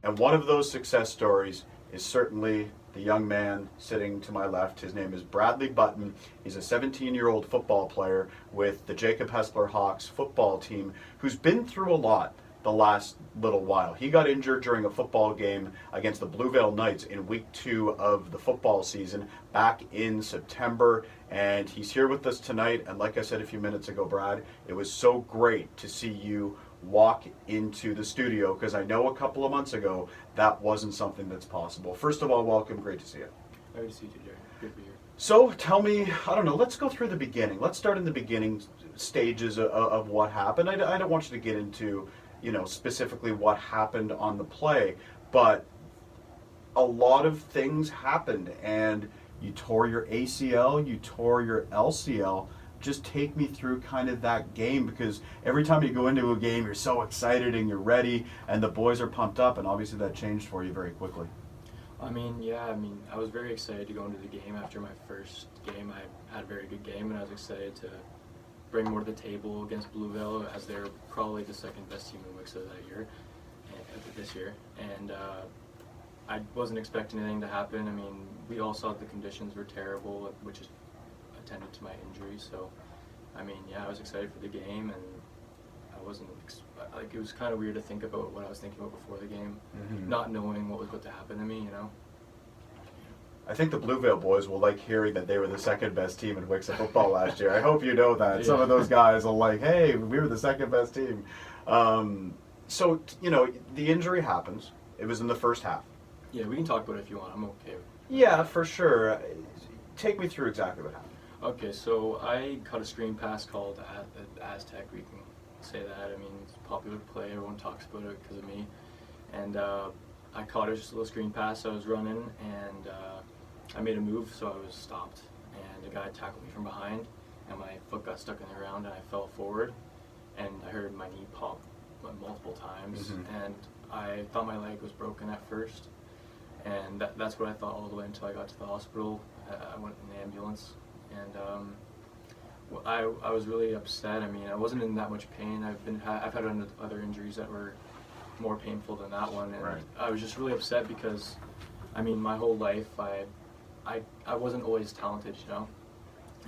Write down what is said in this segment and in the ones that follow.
And one of those success stories is certainly the young man sitting to my left. His name is Bradley Button. He's a 17-year-old football player with the Jacob Hespeler Hawks football team who's been through a lot the last little while. He got injured during a football game against the Blue Veil Knights in week 2 of the football season back in September, and he's here with us tonight. And like I said a few minutes ago, Brad, it was so great to see you walk into the studio, because I know a couple of months ago that wasn't something that's possible. First of all, welcome. Great to see you. Great to see you, Jerry. Good to be here. So tell me, I don't know, let's go through the beginning. Let's start in the beginning stages of what happened. I don't want you to get into, specifically what happened on the play, but a lot of things happened, and you tore your ACL, you tore your LCL. Just take me through kind of that game, because every time you go into a game, you're so excited and you're ready, and the boys are pumped up, and obviously that changed for you very quickly. I was very excited to go into the game. After my first game, I had a very good game, and I was excited to bring more to the table against Blue Veil, as they're probably the second best team in WCSSAA this year. And I wasn't expecting anything to happen. I mean, we all saw the conditions were terrible, which is attended to my injury. So, I was excited for the game, and I wasn't it was kind of weird to think about what I was thinking about before the game, not knowing what was about to happen to me. I think the Blue Veil boys will like hearing that they were the second best team in WCSSAA football last year. I hope you know that. Yeah. Some of those guys will like, hey, we were the second best team. So, the injury happens. It was in the first half. Yeah, we can talk about it if you want. I'm okay. Yeah, for sure. Take me through exactly what happened. Okay, so I caught a screen pass called Aztec. We can say that. I mean, it's a popular play. Everyone talks about it because of me. And I caught it, just a little screen pass. I was running, and I made a move, so I was stopped. And a guy tackled me from behind, and my foot got stuck in the ground, and I fell forward. And I heard my knee pop multiple times, and I thought my leg was broken at first. And that's what I thought all the way until I got to the hospital. I went in the ambulance. And I was really upset. I mean, I wasn't in that much pain. I've had other injuries that were more painful than that one, and right. I was just really upset because, my whole life I wasn't always talented,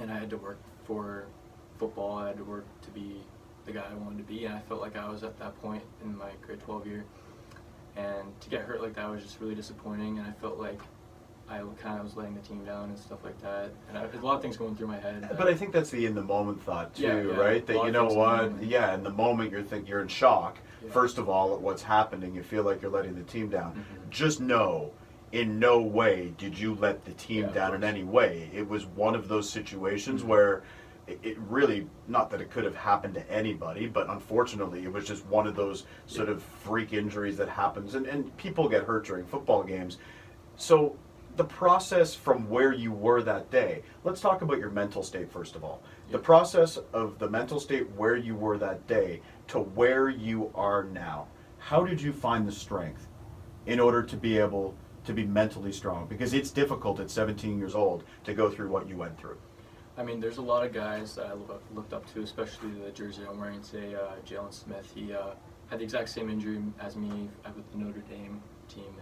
and I had to work for football. I had to work to be the guy I wanted to be, and I felt like I was at that point in my grade 12 year, and to get hurt like that was just really disappointing, and I felt like I kind of was letting the team down and stuff like that. And a lot of things going through my head. But I think that's the in-the-moment thought, too, yeah, right? That, in the moment you're in shock, first of all, at what's happening. You feel like you're letting the team down. Just know, in no way did you let the team down in any way. It was one of those situations where it really, not that it could have happened to anybody, but unfortunately it was just one of those sort of freak injuries that happens. And people get hurt during football games. So the process from where you were that day, let's talk about your mental state first of all. The process of the mental state where you were that day to where you are now. How did you find the strength in order to be able to be mentally strong? Because it's difficult at 17 years old to go through what you went through. There's a lot of guys that I looked up to, especially the jersey I'm wearing today, Jalen Smith. He had the exact same injury as me with the Notre Dame team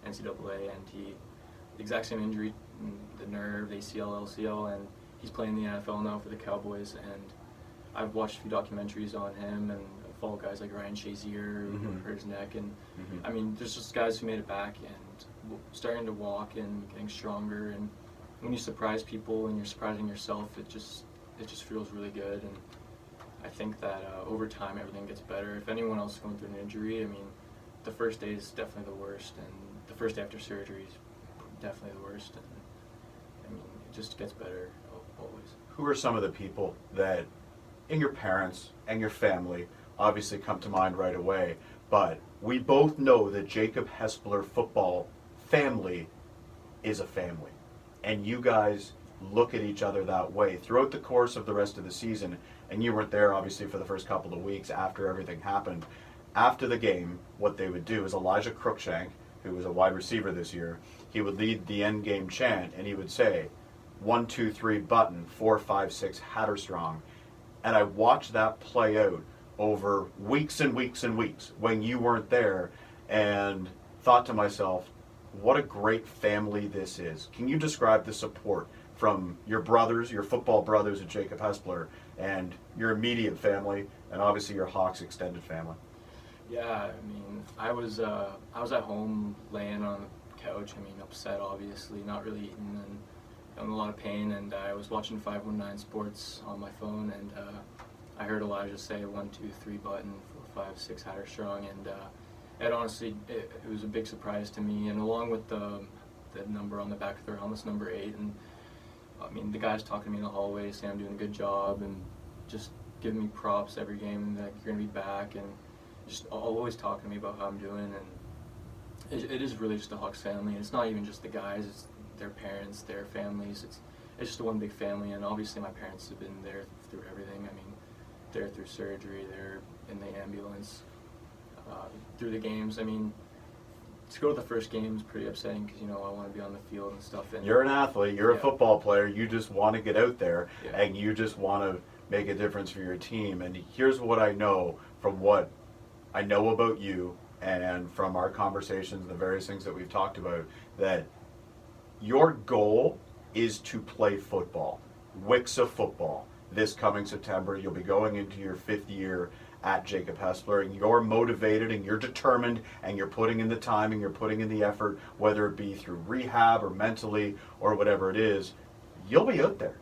in NCAA, and the exact same injury, the nerve, ACL, LCL, and he's playing in the NFL now for the Cowboys. And I've watched a few documentaries on him, and I follow guys like Ryan Shazier who hurt his neck. And there's just guys who made it back and starting to walk and getting stronger. And when you surprise people and you're surprising yourself, it just feels really good. And I think that over time everything gets better. If anyone else is going through an injury, the first day is definitely the worst, and the first day after surgery is definitely the worst. And it just gets better always. Who are some of the people that, in your parents and your family, obviously come to mind right away, but we both know that Jacob Hespeler football family is a family, and you guys look at each other that way throughout the course of the rest of the season. And you weren't there obviously for the first couple of weeks after everything happened. After the game, what they would do is Elijah Cruikshank, who was a wide receiver this year, he would lead the end game chant, and he would say, 1, 2, 3, Button, 4, 5, 6, Hatterstrong. And I watched that play out over weeks and weeks and weeks when you weren't there. And thought to myself, what a great family this is. Can you describe the support from your brothers, your football brothers at Jacob Hespeler, and your immediate family, and obviously your Hawks extended family? Yeah, I mean, I was at home laying on the couch. I mean, upset, obviously, not really eating, and in a lot of pain. And I was watching 519 Sports on my phone, and I heard Elijah say 1, 2, 3 button, 4, 5, 6 Hatter Strong, and it honestly it was a big surprise to me. And along with the number on the back of their helmets, number 8, and I mean, the guys talking to me in the hallway saying I'm doing a good job and just giving me props every game that you're gonna be back, and just always talking to me about how I'm doing. And it is really just a Hawks family. And it's not even just the guys; it's their parents, their families. It's just one big family. And obviously, my parents have been there through everything. I mean, they're through surgery, they're in the ambulance, through the games. I mean, to go to the first game is pretty upsetting because, you know, I want to be on the field and stuff. And you're an athlete, you're a football player, you just want to get out there, and you just want to make a difference for your team. And here's what I know from what I know about you and from our conversations, the various things that we've talked about, that your goal is to play football, WCSSAA football. This coming September, you'll be going into your 5th year at Jacob Hespeler, and you're motivated and you're determined and you're putting in the time and you're putting in the effort, whether it be through rehab or mentally or whatever it is, you'll be out there.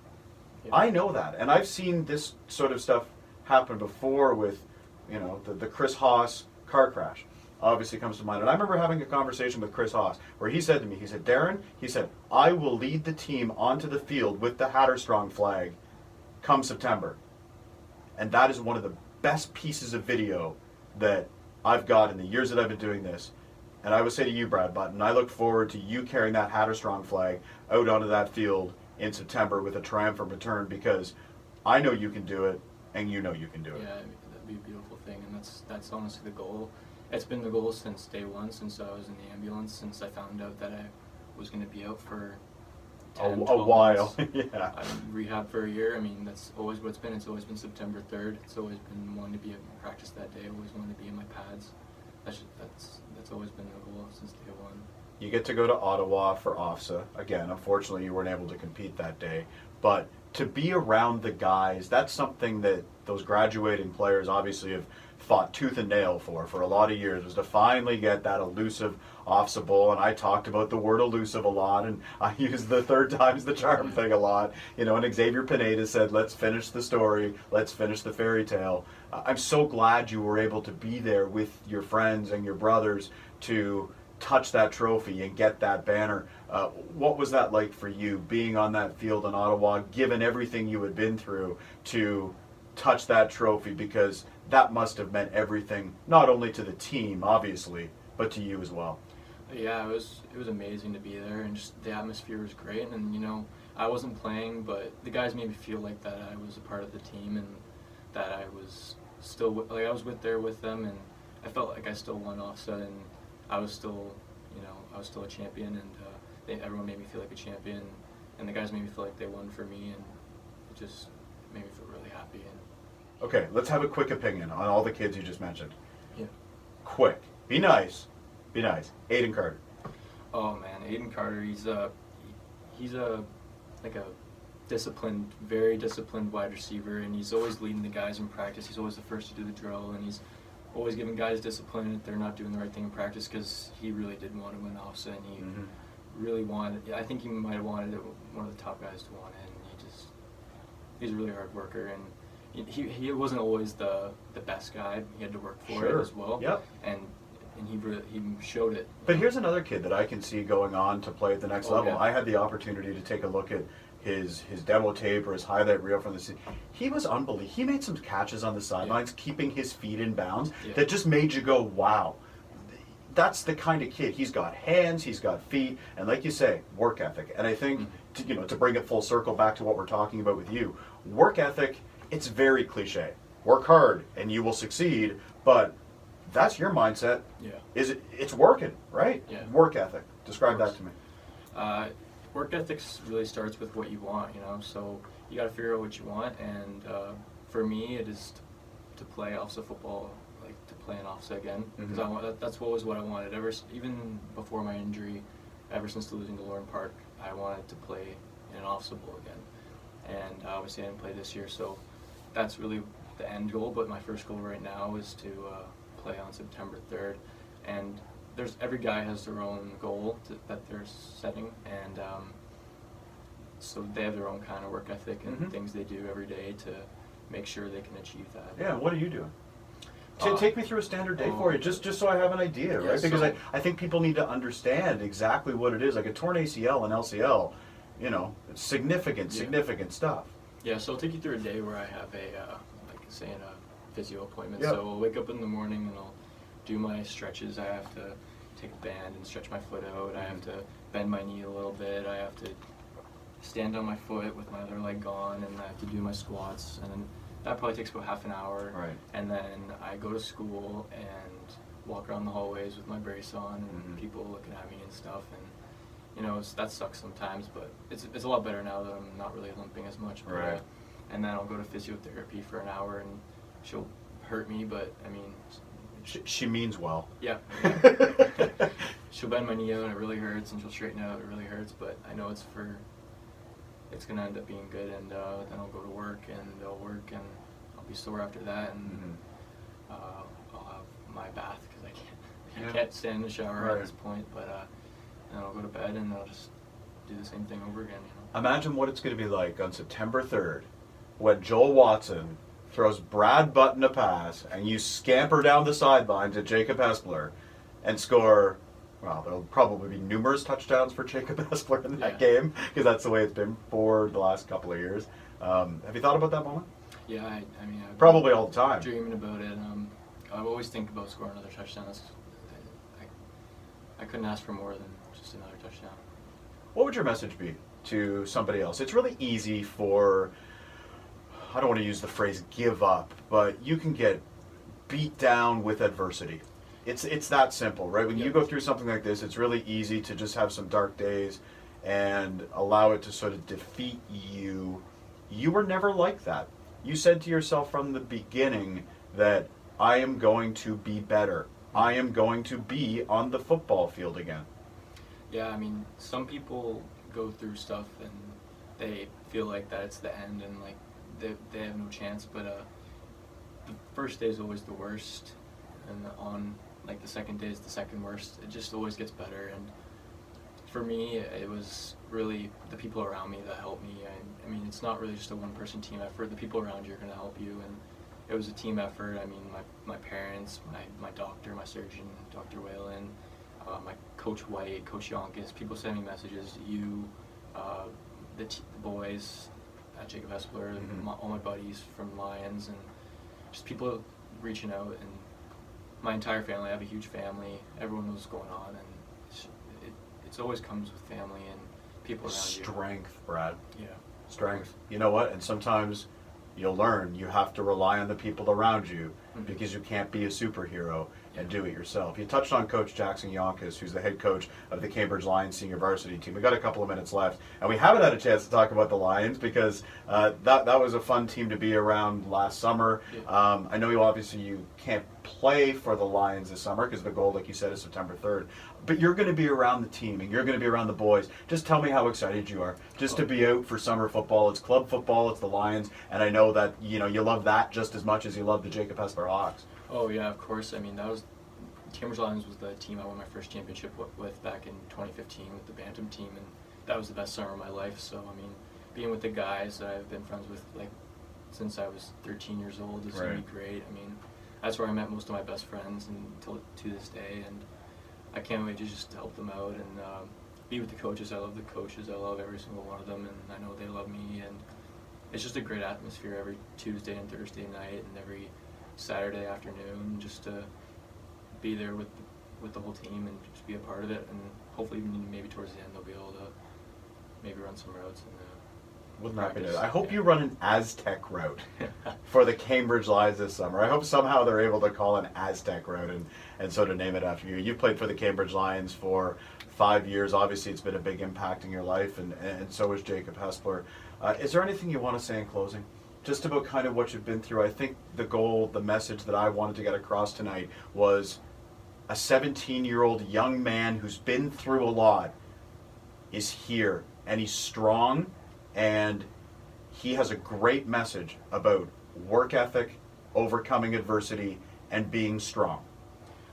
Yeah. I know that, and I've seen this sort of stuff happen before with, you know, the Chris Haas car crash obviously comes to mind. And I remember having a conversation with Chris Haas where he said to me, he said, Darren, he said, I will lead the team onto the field with the Hatterstrong flag come September. And that is one of the best pieces of video that I've got in the years that I've been doing this. And I would say to you, Brad Button, I look forward to you carrying that Hatterstrong flag out onto that field in September with a triumphant return, because I know you can do it, and you know you can do it. Yeah, that'd be a beautiful thing, and that's honestly the goal. It's been the goal since day one, since I was in the ambulance, since I found out that I was going to be out for 10, a while. Yeah. I rehab for a year. I mean, that's always what it's been. It's always been September 3rd. It's always been wanting to be at practice that day. Always wanted to be in my pads. That's always been the goal since day one. You get to go to Ottawa for OFSA. Again, unfortunately, you weren't able to compete that day. But to be around the guys, that's something that those graduating players obviously have fought tooth and nail for a lot of years, was to finally get that elusive OFSA bowl. And I talked about the word elusive a lot, and I used the 3rd time's the charm thing a lot. You know, and Xavier Pineda said, let's finish the story, let's finish the fairy tale. I'm so glad you were able to be there with your friends and your brothers to touch that trophy and get that banner. What was that like for you, being on that field in Ottawa, given everything you had been through, to touch that trophy? Because that must have meant everything, not only to the team, obviously, but to you as well. Yeah, it was amazing to be there, and just the atmosphere was great. And, you know, I wasn't playing, but the guys made me feel like that I was a part of the team, and that I was still I was there with them, and I felt like I still won OFSA, and I was still, you know, I was still a champion, and everyone made me feel like a champion, and the guys made me feel like they won for me, and it just made me feel really happy. And okay, let's have a quick opinion on all the kids you just mentioned. Yeah. Quick. Be nice. Be nice. Aiden Carter. Oh man, Aiden Carter, he's a like a disciplined, very disciplined wide receiver, and he's always leading the guys in practice. He's always the first to do the drill, and he's always giving guys discipline if they're not doing the right thing in practice, because he really did want to win OFSA, and he really wanted. I think he might have wanted one of the top guys to win it, and he's a really hard worker, and he wasn't always the best guy. He had to work for it as well. Yep. And he showed it. But here's another kid that I can see going on to play at the next level. Yeah. I had the opportunity to take a look at his demo tape or his highlight reel from the season. He was unbelievable. He made some catches on the sidelines, keeping his feet in bounds, that just made you go, wow. That's the kind of kid. He's got hands, he's got feet, and like you say, work ethic. And I think, to bring it full circle back to what we're talking about with you, work ethic, it's very cliche. Work hard and you will succeed, but that's your mindset. Yeah. It's working, right? Yeah. Work ethic. Describe that to me. Work ethics really starts with what you want, so you got to figure out what you want, and for me it is to play OFSA football like to play in OFSA again, because that's what I wanted. Even before my injury, ever since losing to Lauren Park, I wanted to play in an OFSA Bowl again. And obviously I didn't play this year, so that's really the end goal. But my first goal right now is to play on September 3rd. And every guy has their own goal that they're setting, and so they have their own kind of work ethic and things they do every day to make sure they can achieve that. Yeah, what are you doing? Take me through a standard day for you, just so I have an idea, right? Because I think people need to understand exactly what it is. Like a torn ACL and LCL, you know, it's significant stuff. Yeah, so I'll take you through a day where I have a physio appointment. Yep. So I'll wake up in the morning and I'll do my stretches. I have to take a band and stretch my foot out. I have to bend my knee a little bit. I have to stand on my foot with my other leg gone, and I have to do my squats, and then that probably takes about half an hour. Right. And then I go to school and walk around the hallways with my brace on, and people looking at me and stuff, and you know, that sucks sometimes, but it's a lot better now that I'm not really limping as much. But, right. And then I'll go to physiotherapy for an hour, and she'll hurt me, but I mean, she means well. Yeah. She'll bend my knee out and it really hurts, and she'll straighten it out, it really hurts, but I know it's going to end up being good, and then I'll go to work, and I'll work, and I'll be sore after that, and I'll have my bath, because I can't stand in the shower at this point, but then I'll go to bed, and I'll just do the same thing over again. You know? Imagine what it's going to be like on September 3rd when Joel Watson throws Brad Button a pass, and you scamper down the sidelines at Jacob Hespeler and score. Well, there'll probably be numerous touchdowns for Jacob Hespeler in that game, because that's the way it's been for the last couple of years. Have you thought about that moment? Yeah, I mean, I've probably all the time. Dreaming about it. I always think about scoring another touchdown. I couldn't ask for more than just another touchdown. What would your message be to somebody else? It's really easy for, I don't want to use the phrase give up, but you can get beat down with adversity. It's that simple, right? When you go through something like this, it's really easy to just have some dark days and allow it to sort of defeat you. You were never like that. You said to yourself from the beginning that I am going to be better. I am going to be on the football field again. Yeah, I mean, some people go through stuff and they feel like that it's the end, and like they have no chance, but the first day is always the worst, and on like the second day is the second worst. It just always gets better, and for me, it was really the people around me that helped me. I mean, it's not really just a one-person team effort. The people around you are going to help you, and it was a team effort. I mean, my parents, my doctor, my surgeon, Dr. Whalen, my Coach White, Coach Yonkis, people send me messages, you, the boys, Jacob Hespeler, all my buddies from Lions, and just people reaching out, and my entire family. I have a huge family. Everyone knows what's going on, and it always comes with family and people around you. Strength, Brad. Yeah. Strength. You know what? And sometimes you'll learn you have to rely on the people around you because you can't be a superhero and do it yourself. You touched on Coach Jackson Yonkis, who's the head coach of the Cambridge Lions senior varsity team. We got a couple of minutes left, and we haven't had a chance to talk about the Lions because that was a fun team to be around last summer. Yeah. I know you can't play for the Lions this summer because the goal, like you said, is September 3rd. But you're going to be around the team, and you're going to be around the boys. Just tell me how excited you are just to be out for summer football. It's club football, it's the Lions, and I know that you love that just as much as you love the Jacob Hespeler Hawks. Oh yeah, of course. I mean, Cambridge Lions was the team I won my first championship with back in 2015 with the Bantam team, and that was the best summer of my life. So I mean, being with the guys that I've been friends with like since I was 13 years old is going to be great. I mean, that's where I met most of my best friends until to this day, and I can't wait to just help them out and be with the coaches. I love the coaches. I love every single one of them, and I know they love me, and it's just a great atmosphere every Tuesday and Thursday night and every Saturday afternoon, just to be there with the whole team and just be a part of it, and hopefully maybe towards the end they'll be able to maybe run some routes and wouldn't that be nice? I hope you run an Aztec route for the Cambridge Lions this summer. I hope somehow they're able to call an Aztec route and sort of name it after you. You've played for the Cambridge Lions for 5 years. Obviously, it's been a big impact in your life, and so is Jacob Hespeler. Is there anything you want to say in closing? just about kind of what you've been through. I think the goal, the message that I wanted to get across tonight was a 17-year-old young man who's been through a lot is here, and he's strong, and he has a great message about work ethic, overcoming adversity, and being strong.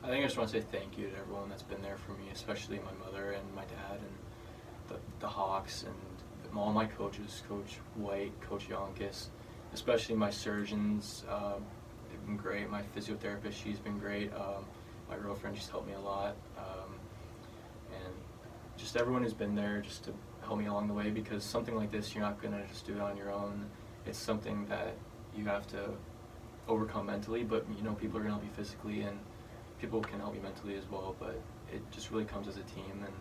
I think I just want to say thank you to everyone that's been there for me, especially my mother and my dad and the Hawks and all my coaches, Coach White, Coach Yonkis, especially my surgeons. They've been great. My physiotherapist, she's been great. My girlfriend, she's helped me a lot. And just everyone who's been there just to help me along the way, because something like this, you're not going to just do it on your own. It's something that you have to overcome mentally, but you know, people are going to help you physically, and people can help you mentally as well, but it just really comes as a team, and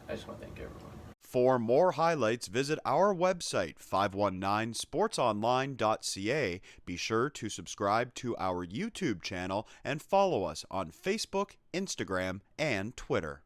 I just want to thank everyone. For more highlights, visit our website, 519sportsonline.ca. Be sure to subscribe to our YouTube channel and follow us on Facebook, Instagram, and Twitter.